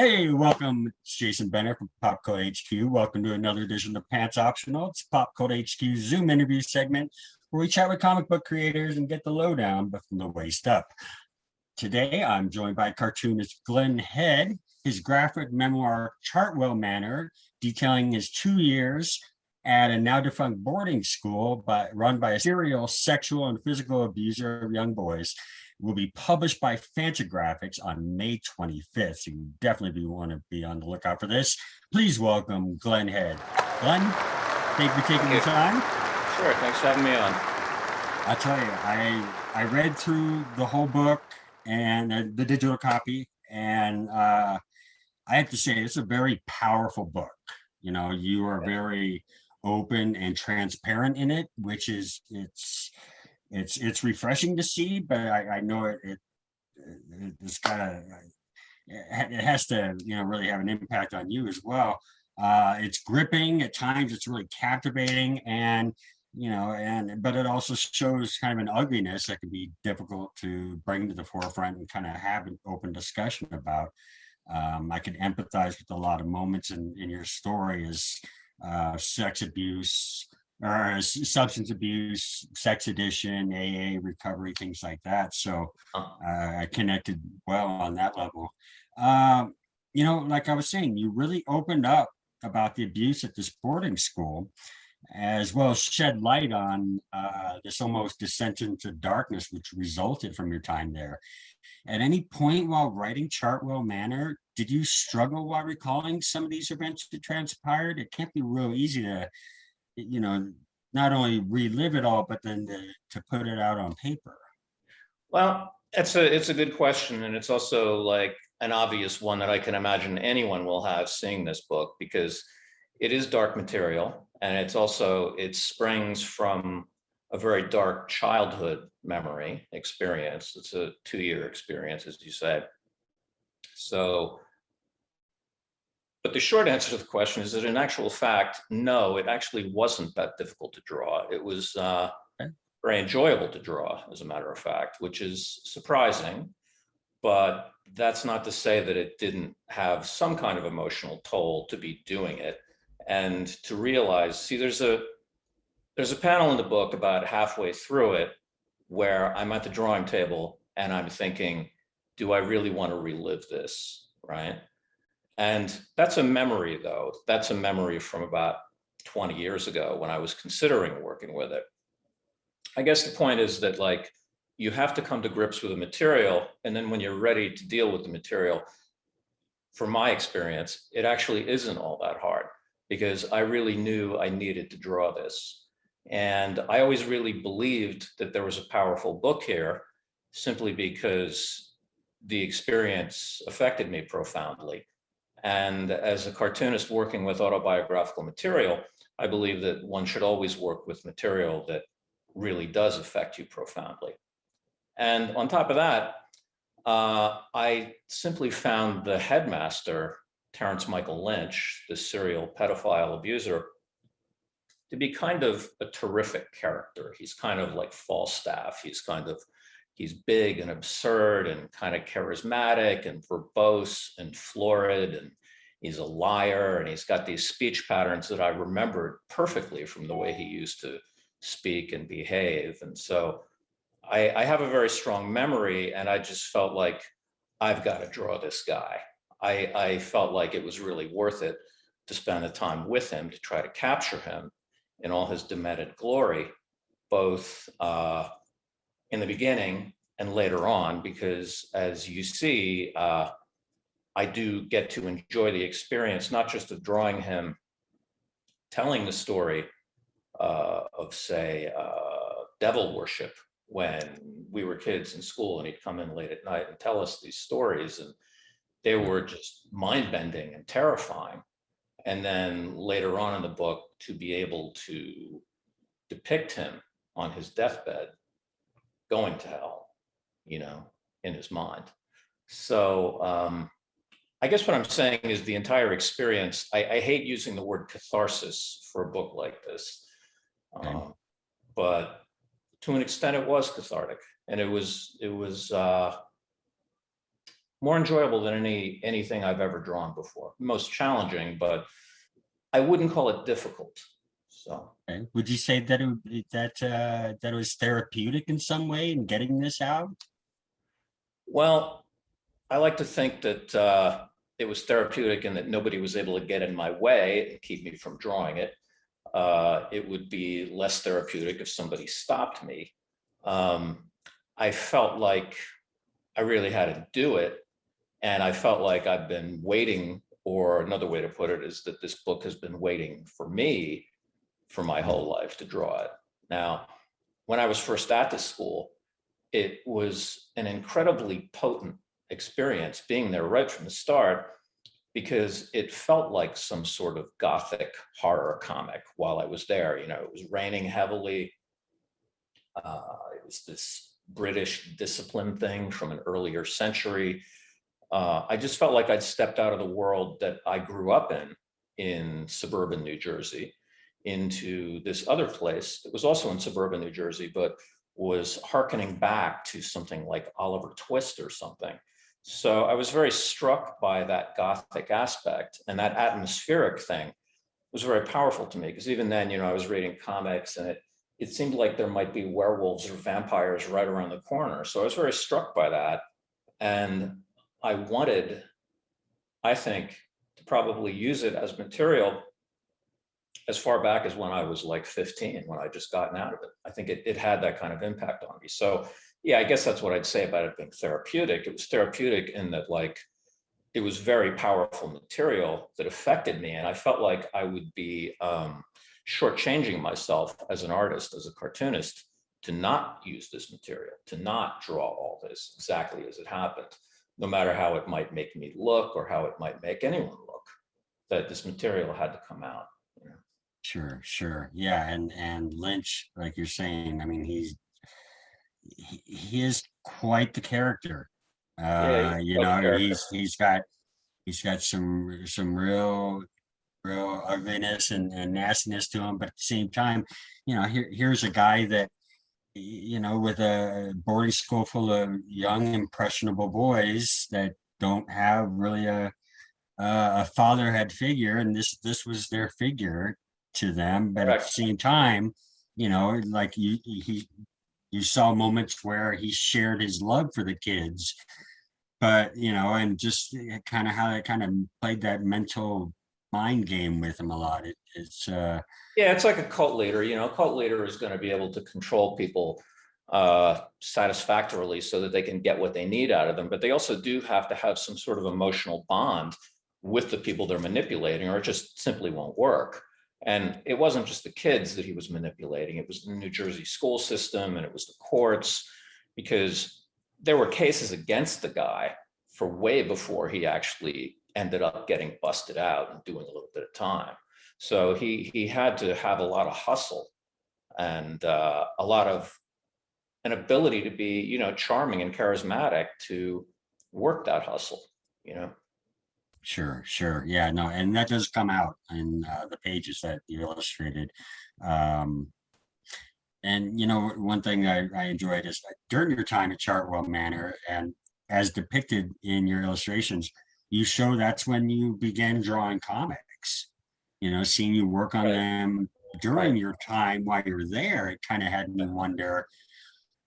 Hey, welcome. It's Jason Bennett from Pop Code HQ. Welcome to another edition of Pants Optional. It's Pop Code HQ Zoom interview segment where we chat with comic book creators and get the lowdown but from the waist up. Today, I'm joined by cartoonist Glenn Head. His graphic memoir, Chartwell Manor, detailing his 2 years at a now defunct boarding school run by a serial sexual and physical abuser of young boys, will be published by Fantagraphics on May 25th. So you definitely want to be on the lookout for this. Please welcome Glenn Head. Glenn, thank you for taking the time. Sure, thanks for having me on. I'll tell you, I read through the whole book and the digital copy, and I have to say it's a very powerful book. You know, you are very open and transparent in it, which is it's refreshing to see, but I know it's it has to, you know, really have an impact on you as well. It's gripping at times, it's really captivating, and but it also shows kind of an ugliness that can be difficult to bring to the forefront and kind of have an open discussion about. I can empathize with a lot of moments in your story as sex abuse or substance abuse, sex addiction, AA recovery, things like that. So I connected well on that level. Like I was saying, you really opened up about the abuse at this boarding school, as well as shed light on this almost descent into darkness which resulted from your time there. At any point while writing Chartwell Manor, did you struggle while recalling some of these events that transpired? It can't be real easy to, not only relive it all, but then to put it out on paper. Well, it's a good question, and it's also like an obvious one that I can imagine anyone will have seeing this book, because it is dark material, and it springs from a very dark childhood memory experience. It's a 2-year experience, as you said. So, but the short answer to the question is that in actual fact, no, it actually wasn't that difficult to draw. It was very enjoyable to draw, as a matter of fact, which is surprising, but that's not to say that it didn't have some kind of emotional toll to be doing it. And to realize, see, there's a panel in the book about halfway through it where I'm at the drawing table and I'm thinking, do I really want to relive this, right? And that's a memory, though. That's a memory from about 20 years ago when I was considering working with it. I guess the point is that, like, you have to come to grips with the material, and then when you're ready to deal with the material, from my experience, it actually isn't all that hard, because I really knew I needed to draw this. And I always really believed that there was a powerful book here, simply because the experience affected me profoundly. And as a cartoonist working with autobiographical material, I believe that one should always work with material that really does affect you profoundly. And on top of that, I simply found the headmaster, Terrence Michael Lynch, the serial pedophile abuser, to be kind of a terrific character. He's kind of like Falstaff. He's big and absurd and kind of charismatic and verbose and florid, and he's a liar, and he's got these speech patterns that I remembered perfectly from the way he used to speak and behave. And so I have a very strong memory, and I just felt like I've got to draw this guy. I felt like it was really worth it to spend the time with him, to try to capture him in all his demented glory, both in the beginning and later on, because as you see, I do get to enjoy the experience, not just of drawing him, telling the story of, say, devil worship when we were kids in school, and he'd come in late at night and tell us these stories, and they were just mind-bending and terrifying. And then later on in the book, to be able to depict him on his deathbed going to hell, in his mind. So I guess what I'm saying is the entire experience, I hate using the word catharsis for a book like this, but to an extent it was cathartic. And it was more enjoyable than anything I've ever drawn before. Most challenging, but I wouldn't call it difficult. So, Okay. Would you say that that it was therapeutic in some way in getting this out? well, I like to think that it was therapeutic and that nobody was able to get in my way and keep me from drawing it. It would be less therapeutic if somebody stopped me. Um, I felt like I really had to do it. And I felt like I've been waiting, or another way to put it is that this book has been waiting for me for my whole life to draw it. Now, when I was first at the school, it was an incredibly potent experience being there right from the start, because it felt like some sort of gothic horror comic while I was there. You know, it was raining heavily. It was this British discipline thing from an earlier century. I just felt like I'd stepped out of the world that I grew up in suburban New Jersey, into this other place that was also in suburban New Jersey, but was hearkening back to something like Oliver Twist or something. So I was very struck by that Gothic aspect, and that atmospheric thing was very powerful to me, because even then, you know, I was reading comics and it seemed like there might be werewolves or vampires right around the corner. So I was very struck by that. And I wanted, I think, to probably use it as material as far back as when I was like 15, when I just gotten out of it. I think it had that kind of impact on me. So yeah, I guess that's what I'd say about it being therapeutic. It was therapeutic in that, like, it was very powerful material that affected me. And I felt like I would be shortchanging myself as an artist, as a cartoonist, to not use this material, to not draw all this exactly as it happened, no matter how it might make me look or how it might make anyone look, that this material had to come out. You know? Sure, sure. Yeah, and Lynch, like you're saying, I mean, he is quite the character. Yeah, he's You quite a know, character. he's got some real ugliness and nastiness to him, but at the same time, you know, here's a guy that, you know, with a boarding school full of young impressionable boys that don't have really a fatherhead figure, and this was their figure to them. But at the Correct. same time, you know, like you saw moments where he shared his love for the kids, but you know, and just kind of how it kind of played that mental mind game with him a lot. It's Yeah, it's like a cult leader. You know, a cult leader is going to be able to control people satisfactorily so that they can get what they need out of them. But they also do have to have some sort of emotional bond with the people they're manipulating, or it just simply won't work. And it wasn't just the kids that he was manipulating, it was the New Jersey school system and it was the courts, because there were cases against the guy for way before he actually ended up getting busted out and doing a little bit of time. So he had to have a lot of hustle and a lot of an ability to be, you know, charming and charismatic to work that hustle, you know. sure, sure, yeah, no, and that does come out in the pages that you illustrated. Um, And you know, one thing I enjoyed is that during your time at Chartwell Manor, and as depicted in your illustrations, you show that's when you began drawing comics. You know, seeing you work on Right, them right. during your time while you were there, it kind of had me wonder,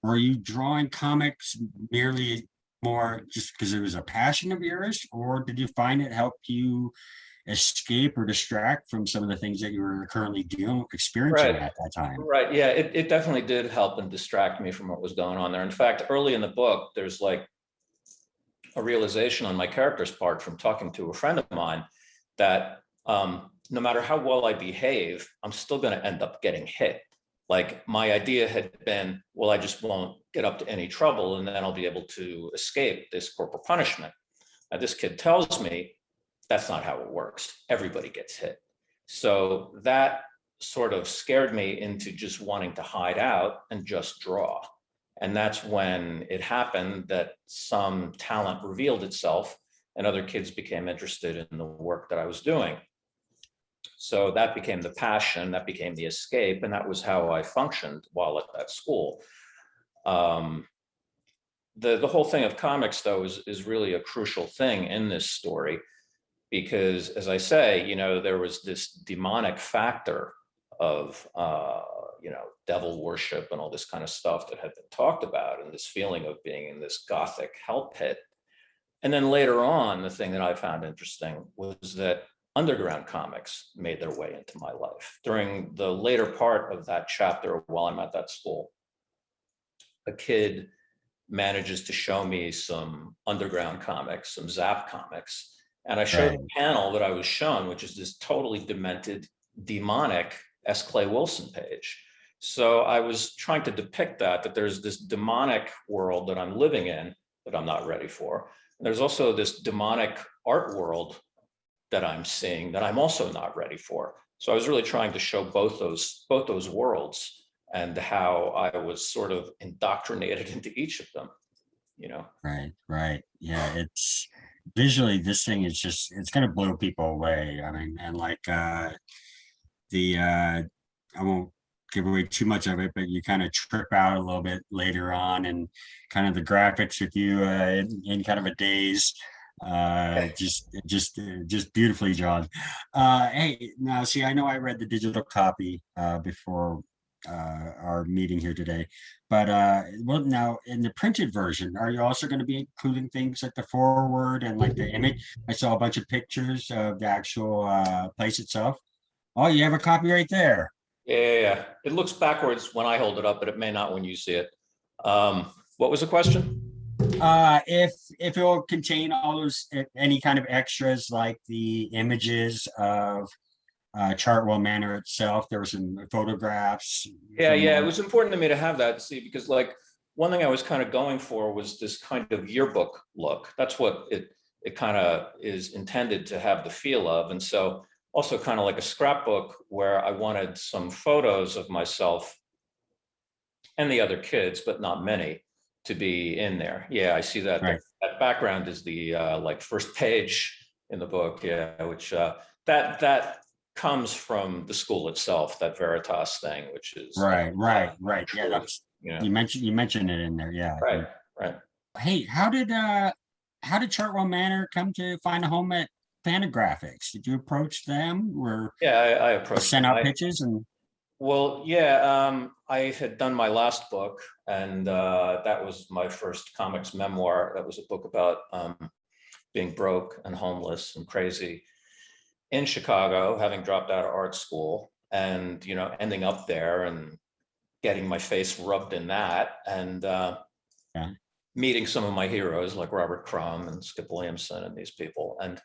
were you drawing comics merely more just because it was a passion of yours, or did you find it helped you escape or distract from some of the things that you were currently dealing experiencing Right. at that time? Right. Yeah, it definitely did help and distract me from what was going on there. In fact, early in the book, there's like a realization on my character's part from talking to a friend of mine that no matter how well I behave, I'm still going to end up getting hit. Like, my idea had been, well, I just won't get up to any trouble and then I'll be able to escape this corporal punishment. Now, this kid tells me that's not how it works. Everybody gets hit. So that sort of scared me into just wanting to hide out and just draw. And that's when it happened that some talent revealed itself and other kids became interested in the work that I was doing. So that became the passion, that became the escape, and that was how I functioned while at that school. Um, the whole thing of comics, though, is really a crucial thing in this story, because, as I say, there was this demonic factor of, devil worship and all this kind of stuff that had been talked about, and this feeling of being in this gothic hell pit. And then later on, the thing that I found interesting was that underground comics made their way into my life. During the later part of that chapter, while I'm at that school, a kid manages to show me some underground comics, some Zap comics. And I showed Right. the panel that I was shown, which is this totally demented, demonic S. Clay Wilson page. So I was trying to depict that there's this demonic world that I'm living in that I'm not ready for. And there's also this demonic art world that I'm seeing that I'm also not ready for. So I was really trying to show both those worlds, and how I was sort of indoctrinated into each of them, Right, right. Yeah, it's visually, this thing is just, it's gonna blow people away. I mean, and like I won't give away too much of it, but you kind of trip out a little bit later on, and kind of the graphics with you in kind of a daze. Just beautifully drawn. Hey, now see, I know I read the digital copy before our meeting here today, but well, now in the printed version, are you also going to be including things like the forward and like the image? I saw a bunch of pictures of the actual place itself. Oh, you have a copy right there. Yeah. It looks backwards when I hold it up, but it may not when you see it. What was the question? If it will contain all those any kind of extras like the images of Chartwell Manor itself. There were some photographs Yeah, from it was important to me to have that, see, because like one thing I was kind of going for was this kind of yearbook look. That's what it kind of is intended to have the feel of. And so also kind of like a scrapbook where I wanted some photos of myself and the other kids, but not many, to be in there. Yeah, I see that. right, That background is the like first page in the book. Yeah, which that comes from the school itself, that Veritas thing, which is right. Yeah, truly, that's you mentioned it in there. Yeah. right, right. Hey, how did Chartwell Manor come to find a home at Fantagraphics? Did you approach them or Yeah, I approached send them. out pitches and Well, yeah, I had done my last book, and that was my first comics memoir. That was a book about being broke and homeless and crazy in Chicago, having dropped out of art school, and ending up there and getting my face rubbed in that, and yeah, meeting some of my heroes like Robert Crumb and Skip Williamson and these people. And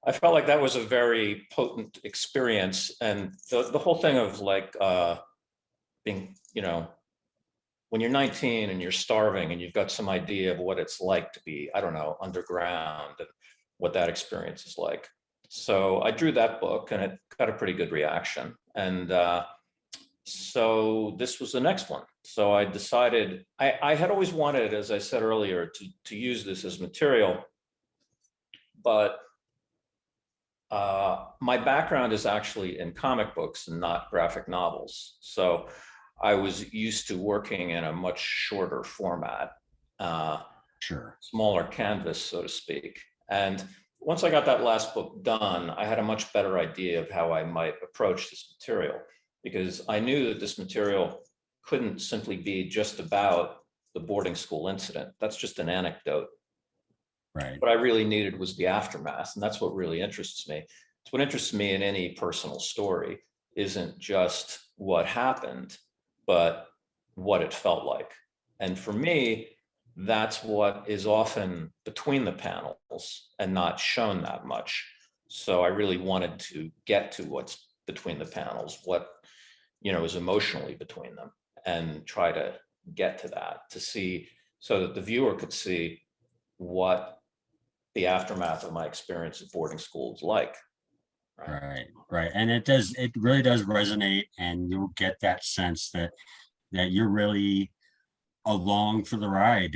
I felt like that was a very potent experience. And the whole thing of like being, when you're 19 and you're starving and you've got some idea of what it's like to be, I don't know, underground, and what that experience is like. So I drew that book and it got a pretty good reaction. And so this was the next one. So I decided, I had always wanted, as I said earlier, to use this as material, but my background is actually in comic books and not graphic novels. So I was used to working in a much shorter format, sure. smaller canvas, so to speak. And once I got that last book done, I had a much better idea of how I might approach this material, because I knew that this material couldn't simply be just about the boarding school incident. That's just an anecdote. Right. What I really needed was the aftermath, and that's what really interests me. It's what interests me in any personal story isn't just what happened, but what it felt like. And for me, that's what is often between the panels and not shown that much. So I really wanted to get to what's between the panels, what is emotionally between them, and try to get to that, to see, so that the viewer could see what the aftermath of my experience at boarding school is like. Right. Right. And it really does resonate, and you'll get that sense that you're really along for the ride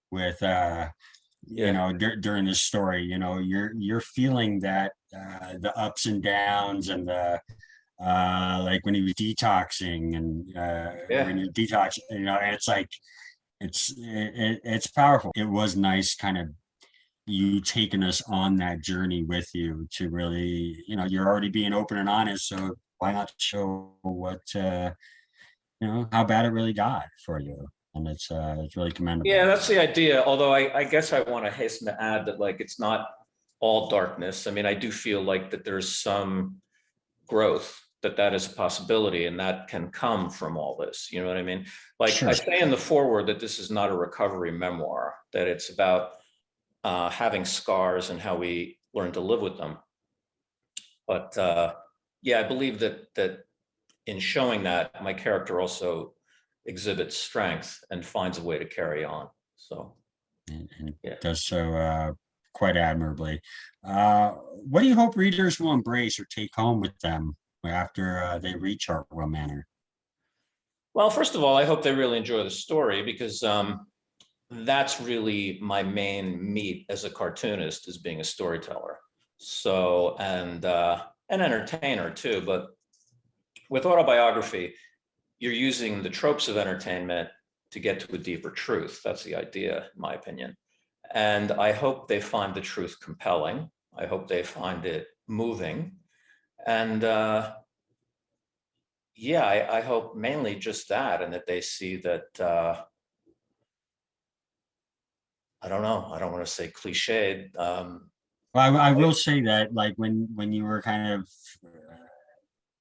with Yeah. during this story. You're feeling that the ups and downs, and the like when he was detoxing, and when Yeah. you detox, and it's like it's powerful. It was nice kind of you taking us on that journey with you to really, you're already being open and honest, so why not show what how bad it really got for you? And it's really commendable. Yeah, that's the idea. Although I guess I want to hasten to add that like it's not all darkness. I mean, I do feel like that there's some growth, that is a possibility, and that can come from all this. You know what I mean? Like Sure. I say in the foreword that this is not a recovery memoir, that it's about having scars and how we learn to live with them. But yeah, I believe that in showing that, my character also exhibits strength and finds a way to carry on. So And yeah. does so quite admirably. What do you hope readers will embrace or take home with them after they read Chartwell Manor? Well, first of all, I hope they really enjoy the story, because that's really my main meat as a cartoonist, is being a storyteller. So, and an entertainer too, but with autobiography, you're using the tropes of entertainment to get to a deeper truth. That's the idea, in my opinion. And I hope they find the truth compelling. I hope they find it moving. And yeah, I hope mainly just that, and that they see that, I don't know, I don't want to say cliched. Well, I will say that, like, when you were kind of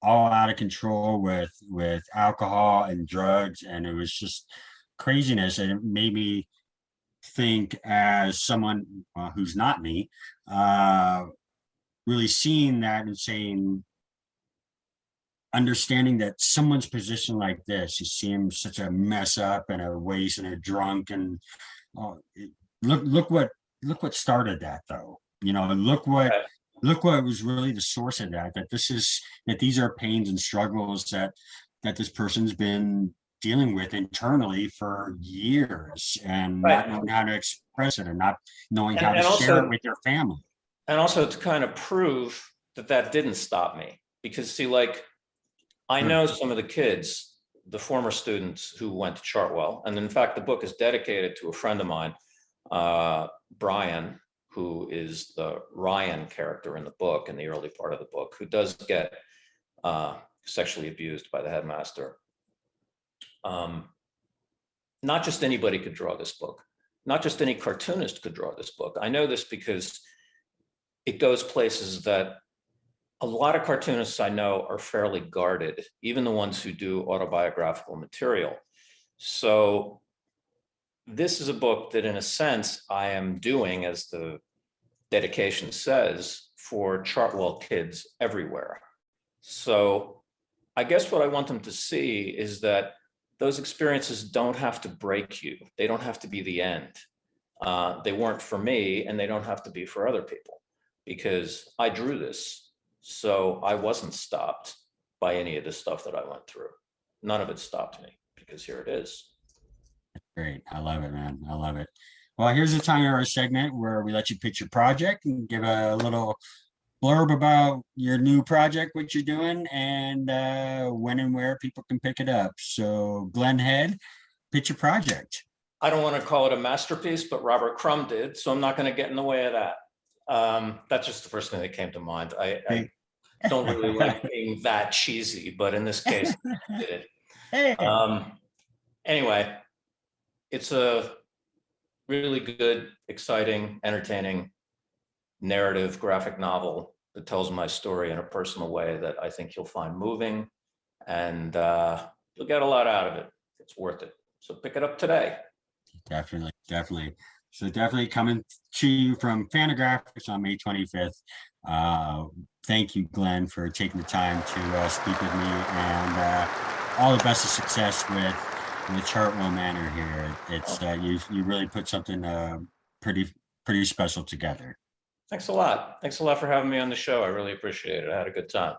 all out of control with alcohol and drugs, and it was just craziness, and it made me think, as someone who's not me, really seeing that and saying, understanding that someone's position like this, you see him such a mess up and a waste and a drunk, and oh, look what started that, though. Look what was really the source of that. That these are pains and struggles that this person's been dealing with internally for years, and not Right. knowing how to express it, and not knowing And, how to and share it also, with your family. and also to kind of prove that that didn't stop me. Because see, like, I Sure. know some of the kids, the former students who went to Chartwell, and in fact, the book is dedicated to a friend of mine, Brian, who is the Ryan character in the book, in the early part of the book, who does get sexually abused by the headmaster. Not just anybody could draw this book. Not just any cartoonist could draw this book. I know this because it goes places that a lot of cartoonists I know are fairly guarded, even the ones who do autobiographical material. So this is a book that, in a sense, I am doing, as the dedication says, for Chartwell kids everywhere. So I guess what I want them to see is that those experiences don't have to break you. They don't have to be the end. They weren't for me, and they don't have to be for other people, because I drew this. So I wasn't stopped by any of the stuff that I went through. None of it stopped me, because here it is. Great. I love it, man. I love it. Well, here's the time of our segment where we let you pitch your project and give a little blurb about your new project, what you're doing, and when and where people can pick it up. So, Glenn Head, pitch your project. I don't want to call it a masterpiece, but Robert Crumb did, so I'm not going to get in the way of that. That's just the first thing that came to mind. I don't really like being that cheesy, but in this case, I did it. Hey. Anyway, it's a really good, exciting, entertaining narrative graphic novel that tells my story in a personal way that I think you'll find moving, and you'll get a lot out of it. It's worth it. So pick it up today. Definitely, definitely. So definitely coming to you from Fantagraphics on May 25th. Thank you, Glenn, for taking the time to speak with me, and all the best of success with Chartwell Manor here. It's you really put something pretty special together. Thanks a lot. Thanks a lot for having me on the show. I really appreciate it. I had a good time.